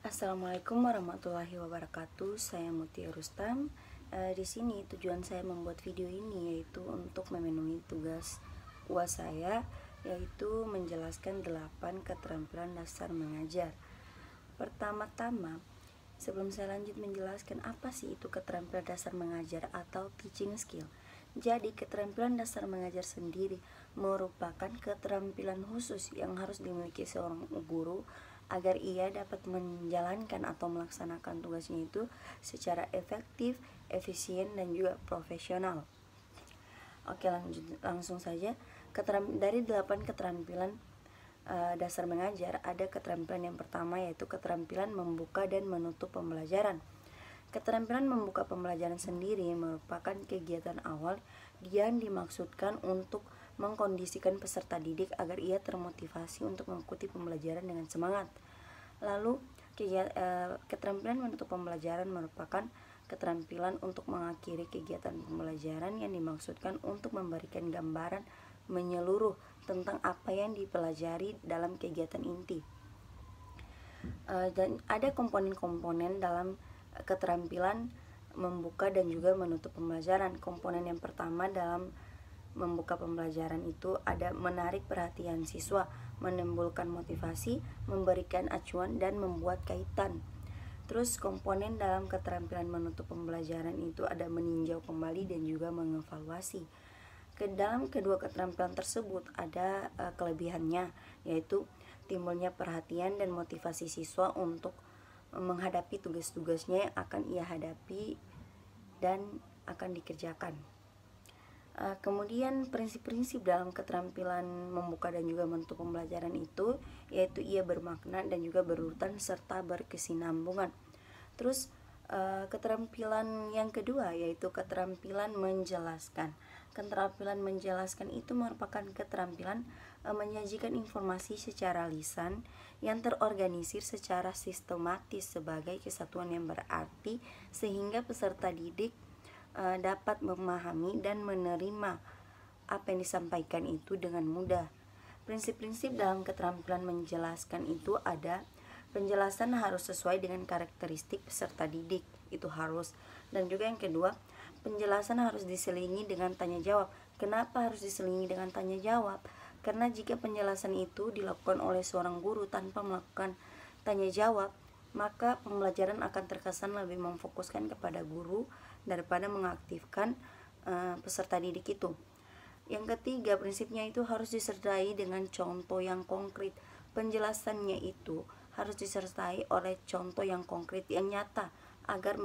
Assalamualaikum warahmatullahi wabarakatuh. Saya Mutia Rustam. Di sini tujuan saya membuat video ini yaitu untuk memenuhi tugas UAS saya, yaitu menjelaskan 8 keterampilan dasar mengajar. Pertama-tama, sebelum saya lanjut menjelaskan apa sih itu keterampilan dasar mengajar atau teaching skill. Jadi, keterampilan dasar mengajar sendiri merupakan keterampilan khusus yang harus dimiliki seorang guru agar ia dapat menjalankan atau melaksanakan tugasnya itu secara efektif, efisien, dan juga profesional. Oke, langsung saja. Dari 8 keterampilan dasar mengajar, ada keterampilan yang pertama yaitu keterampilan membuka dan menutup pembelajaran. Keterampilan membuka pembelajaran sendiri merupakan kegiatan awal yang dimaksudkan untuk mengkondisikan peserta didik agar ia termotivasi untuk mengikuti pembelajaran dengan semangat. Lalu, keterampilan menutup pembelajaran merupakan keterampilan untuk mengakhiri kegiatan pembelajaran yang dimaksudkan untuk memberikan gambaran menyeluruh tentang apa yang dipelajari dalam kegiatan inti. Dan ada komponen-komponen dalam keterampilan membuka dan juga menutup pembelajaran. Komponen yang pertama dalam membuka pembelajaran itu ada menarik perhatian siswa, menimbulkan motivasi, memberikan acuan, dan membuat kaitan. Terus komponen dalam keterampilan menutup pembelajaran itu ada meninjau kembali dan juga mengevaluasi. Dalam kedua keterampilan tersebut ada kelebihannya, yaitu timbulnya perhatian dan motivasi siswa untuk menghadapi tugas-tugasnya yang akan ia hadapi dan akan dikerjakan. Kemudian prinsip-prinsip dalam keterampilan membuka dan juga menutup pembelajaran itu yaitu ia bermakna dan juga berurutan serta berkesinambungan. Terus keterampilan yang kedua yaitu keterampilan menjelaskan. Keterampilan menjelaskan itu merupakan keterampilan menyajikan informasi secara lisan yang terorganisir secara sistematis sebagai kesatuan yang berarti sehingga peserta didik dapat memahami dan menerima apa yang disampaikan itu dengan mudah. Prinsip-prinsip dalam keterampilan menjelaskan itu ada penjelasan harus sesuai dengan karakteristik peserta didik, itu harus. Dan juga yang kedua, penjelasan harus diselingi dengan tanya jawab. Kenapa harus diselingi dengan tanya jawab? Karena jika penjelasan itu dilakukan oleh seorang guru tanpa melakukan tanya jawab, maka pembelajaran akan terkesan lebih memfokuskan kepada guru daripada mengaktifkan peserta didik itu. Yang ketiga, prinsipnya itu harus disertai dengan contoh yang konkret. Penjelasannya itu harus disertai oleh contoh yang konkret yang nyata agar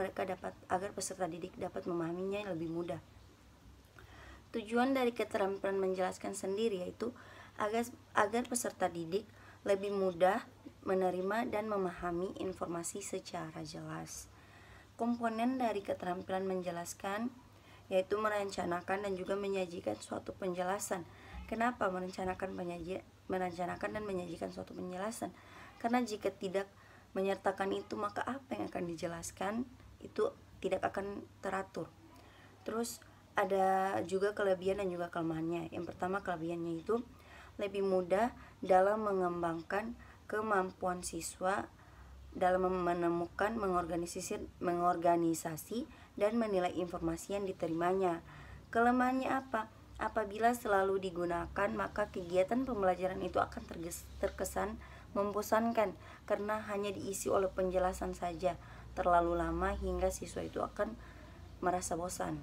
peserta didik dapat memahaminya lebih mudah. Tujuan dari keterampilan menjelaskan sendiri yaitu agar peserta didik lebih mudah menerima dan memahami informasi secara jelas. Komponen dari keterampilan menjelaskan yaitu merencanakan dan juga menyajikan suatu penjelasan. Kenapa merencanakan dan menyajikan suatu penjelasan? Karena jika tidak menyertakan itu, maka apa yang akan dijelaskan itu tidak akan teratur. Terus ada juga kelebihan dan juga kelemahannya. Yang pertama, kelebihannya itu lebih mudah dalam mengembangkan kemampuan siswa dalam menemukan, mengorganisasi dan menilai informasi yang diterimanya. Kelemahannya apa? Apabila selalu digunakan, maka kegiatan pembelajaran itu akan terkesan membosankan karena hanya diisi oleh penjelasan saja terlalu lama hingga siswa itu akan merasa bosan.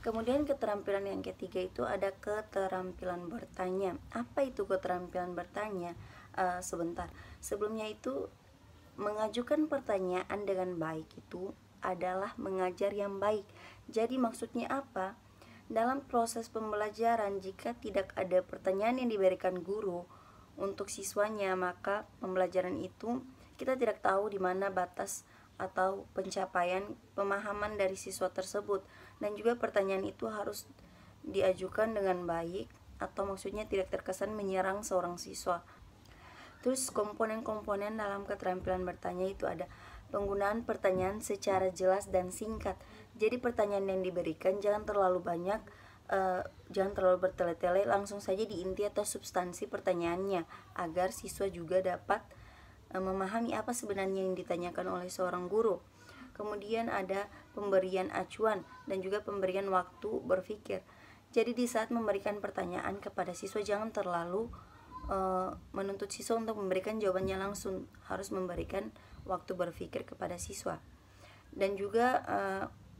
Kemudian keterampilan yang ketiga itu ada keterampilan bertanya. Apa itu keterampilan bertanya? Sebentar. Sebelumnya itu mengajukan pertanyaan dengan baik itu adalah mengajar yang baik. Jadi maksudnya apa? Dalam proses pembelajaran jika tidak ada pertanyaan yang diberikan guru untuk siswanya, maka pembelajaran itu kita tidak tahu di mana batas atau pencapaian pemahaman dari siswa tersebut. Dan juga pertanyaan itu harus diajukan dengan baik atau maksudnya tidak terkesan menyerang seorang siswa. Terus komponen-komponen dalam keterampilan bertanya itu ada penggunaan pertanyaan secara jelas dan singkat. Jadi pertanyaan yang diberikan jangan terlalu banyak, jangan terlalu bertele-tele, langsung saja di inti atau substansi pertanyaannya agar siswa juga dapat memahami apa sebenarnya yang ditanyakan oleh seorang guru. Kemudian ada pemberian acuan dan juga pemberian waktu berpikir. Jadi di saat memberikan pertanyaan kepada siswa, jangan terlalu menuntut siswa untuk memberikan jawabannya langsung, harus memberikan waktu berpikir kepada siswa. Dan juga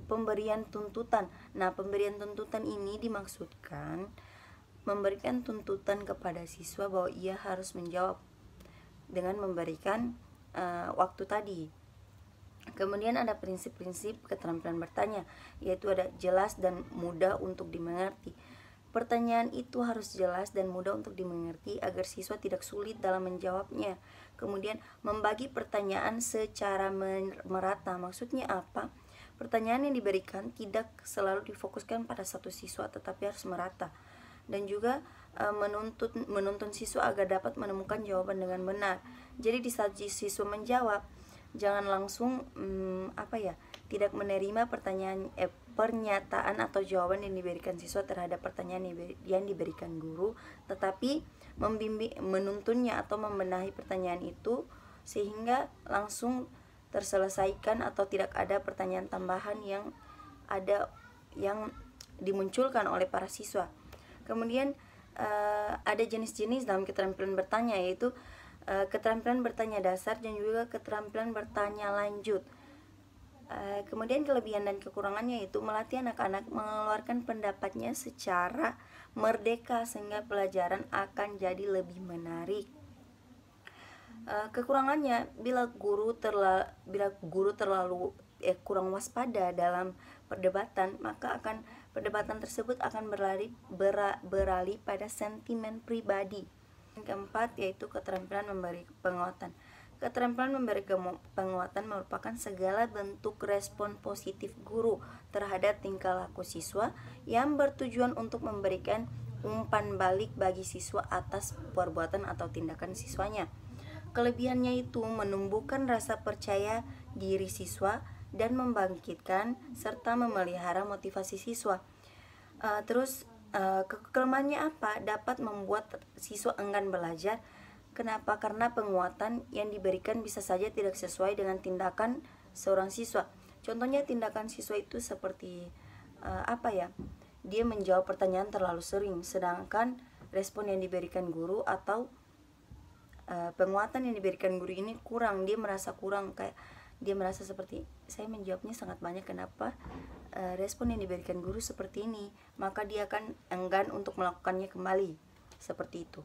pemberian tuntutan. Nah, pemberian tuntutan ini dimaksudkan memberikan tuntutan kepada siswa bahwa ia harus menjawab dengan memberikan waktu tadi. Kemudian ada prinsip-prinsip keterampilan bertanya, yaitu ada jelas dan mudah untuk dimengerti. Pertanyaan itu harus jelas dan mudah untuk dimengerti agar siswa tidak sulit dalam menjawabnya. Kemudian membagi pertanyaan secara merata. Maksudnya apa? Pertanyaan yang diberikan tidak selalu difokuskan pada satu siswa, tetapi harus merata. Dan juga menuntun siswa agar dapat menemukan jawaban dengan benar. Jadi di saat siswa menjawab, jangan langsung tidak menerima pernyataan atau jawaban yang diberikan siswa terhadap pertanyaan yang diberikan guru, tetapi menuntunnya atau membenahi pertanyaan itu sehingga langsung terselesaikan atau tidak ada pertanyaan tambahan yang dimunculkan oleh para siswa. Kemudian ada jenis-jenis dalam keterampilan bertanya, yaitu keterampilan bertanya dasar dan juga keterampilan bertanya lanjut. Kemudian kelebihan dan kekurangannya itu melatih anak-anak mengeluarkan pendapatnya secara merdeka sehingga pelajaran akan jadi lebih menarik. Kekurangannya, bila guru terlalu kurang waspada dalam perdebatan, maka perdebatan tersebut akan beralih pada sentimen pribadi. Yang keempat yaitu keterampilan memberi penguatan. Keterampilan memberi penguatan merupakan segala bentuk respon positif guru terhadap tingkah laku siswa yang bertujuan untuk memberikan umpan balik bagi siswa atas perbuatan atau tindakan siswanya. Kelebihannya itu menumbuhkan rasa percaya diri siswa dan membangkitkan serta memelihara motivasi siswa. Kelemahannya apa? Dapat membuat siswa enggan belajar. Kenapa? Karena penguatan yang diberikan bisa saja tidak sesuai dengan tindakan seorang siswa. Contohnya tindakan siswa itu seperti dia menjawab pertanyaan terlalu sering, sedangkan respon yang diberikan guru atau penguatan yang diberikan guru ini kurang. Dia merasa seperti saya menjawabnya sangat banyak, kenapa respon yang diberikan guru seperti ini, maka dia akan enggan untuk melakukannya kembali, seperti itu.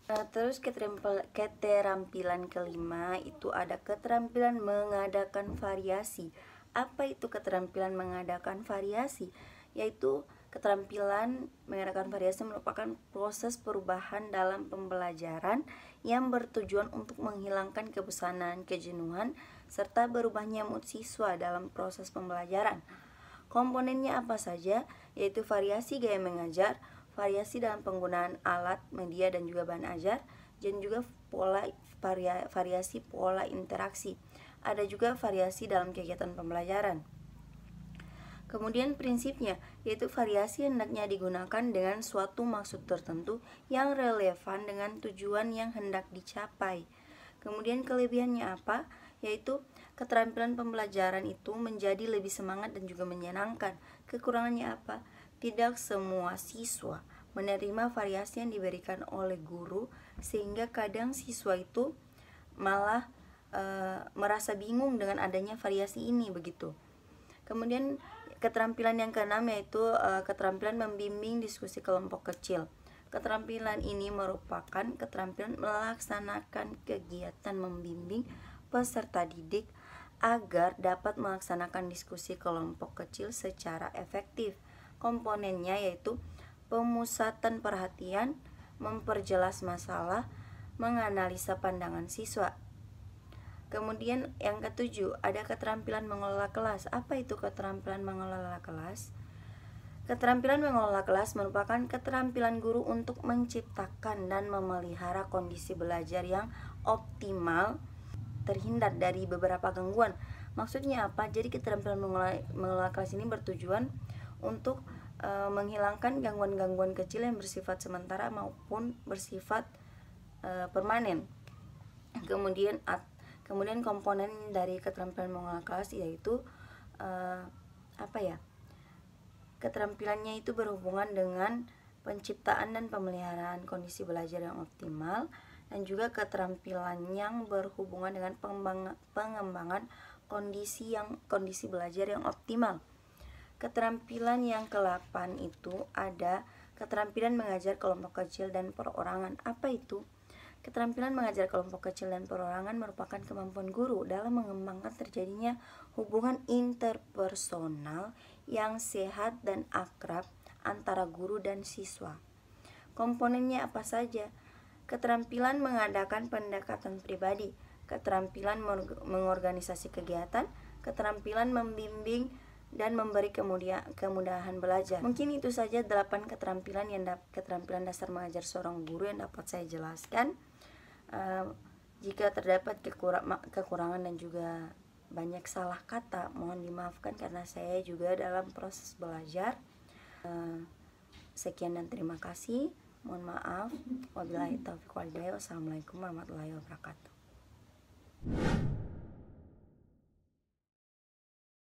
Terus keterampilan kelima itu ada keterampilan mengadakan variasi. Apa itu keterampilan mengadakan variasi? Yaitu keterampilan mengadakan variasi merupakan proses perubahan dalam pembelajaran yang bertujuan untuk menghilangkan kebosanan, kejenuhan, serta berubahnya mood siswa dalam proses pembelajaran. Komponennya apa saja? Yaitu variasi gaya mengajar, variasi dalam penggunaan alat, media, dan juga bahan ajar, dan juga variasi pola interaksi. Ada juga variasi dalam kegiatan pembelajaran. Kemudian prinsipnya, yaitu variasi hendaknya digunakan dengan suatu maksud tertentu yang relevan dengan tujuan yang hendak dicapai. Kemudian kelebihannya apa? Yaitu keterampilan pembelajaran itu menjadi lebih semangat dan juga menyenangkan. Kekurangannya apa? Tidak semua siswa menerima variasi yang diberikan oleh guru, sehingga kadang siswa itu malah merasa bingung dengan adanya variasi ini, begitu. Kemudian keterampilan yang keenam yaitu keterampilan membimbing diskusi kelompok kecil. Keterampilan ini merupakan keterampilan melaksanakan kegiatan membimbing peserta didik agar dapat melaksanakan diskusi kelompok kecil secara efektif. Komponennya yaitu pemusatan perhatian, memperjelas masalah, menganalisa pandangan siswa. Kemudian yang ketujuh, ada keterampilan mengelola kelas. Apa itu keterampilan mengelola kelas? Keterampilan mengelola kelas merupakan keterampilan guru untuk menciptakan dan memelihara kondisi belajar yang optimal, terhindar dari beberapa gangguan. Maksudnya apa? Jadi keterampilan mengelola kelas ini bertujuan untuk menghilangkan gangguan-gangguan kecil yang bersifat sementara maupun bersifat permanen. Kemudian komponen dari keterampilan mengolah kelas yaitu keterampilannya itu berhubungan dengan penciptaan dan pemeliharaan kondisi belajar yang optimal, dan juga keterampilan yang berhubungan dengan pengembangan kondisi belajar yang optimal. Keterampilan yang ke-8 itu ada keterampilan mengajar kelompok kecil dan perorangan. Apa itu? Keterampilan mengajar kelompok kecil dan perorangan merupakan kemampuan guru dalam mengembangkan terjadinya hubungan interpersonal yang sehat dan akrab antara guru dan siswa. Komponennya apa saja? Keterampilan mengadakan pendekatan pribadi, keterampilan mengorganisasi kegiatan, keterampilan membimbing dan memberi kemudahan belajar. Mungkin itu saja 8 keterampilan dasar mengajar seorang guru yang dapat saya jelaskan. Jika terdapat kekurangan dan juga banyak salah kata, mohon dimaafkan karena saya juga dalam proses belajar. Sekian dan terima kasih. Mohon maaf. Wabillahi taufiq wal hidayah. Wassalamualaikum warahmatullahi wabarakatuh.